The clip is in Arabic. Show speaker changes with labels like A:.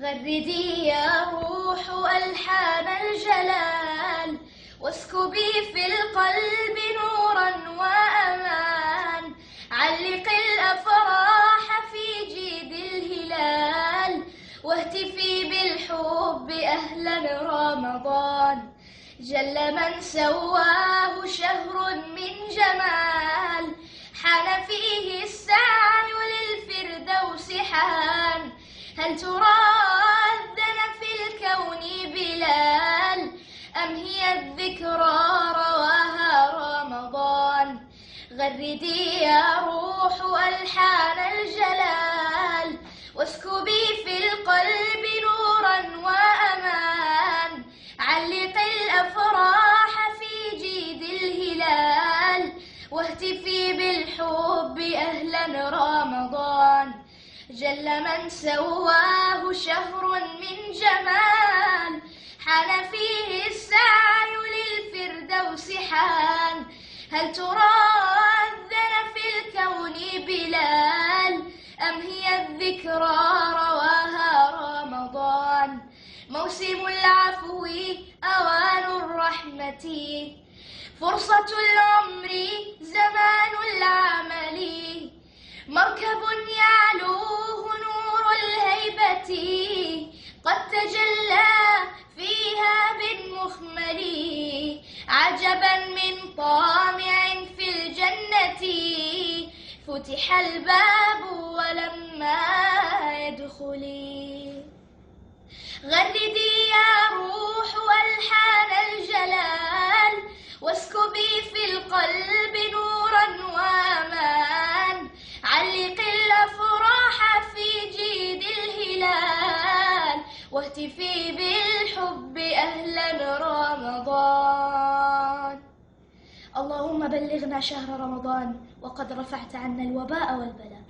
A: غردي يا روح ألحان الجلال، واسكبي في القلب نورا وأمان. علق الأفراح في جيد الهلال، واهتفي بالحب أهلا رمضان. جل من سواه شهر من جمال، حان فيه السعي للفردوس حان. هل ترى أذن في الكون بلال، أم هي الذكرى رواها رمضان؟ غردي يا روح ألحان الجلال، واسكبي في القلب نورا وأمان. علق الأفراح في جيد الهلال، واهتفي بالحب أهلا رمضان. جل من سواه شهر من جمال، حان فيه السعي للفردوس حان. هل ترى أذن في الكون بلال، أم هي الذكرى رواها رمضان؟ موسم العفو أوان الرحمة، فرصة العمر زمان العمل. مركب يعلوه نور الهيبة، قد تجلى فيها بالمخمل. عجبا من طامع في الجنة، فتح الباب ولما يدخل. غردي يا روح ألحان الجلال، واسكبي في القلب نورا وأمان. علق الأفراح في جيد الهلال، واهتفي بالحب أهلا رمضان. اللهم بلغنا شهر رمضان، وقد رفعت عنا الوباء والبلاء.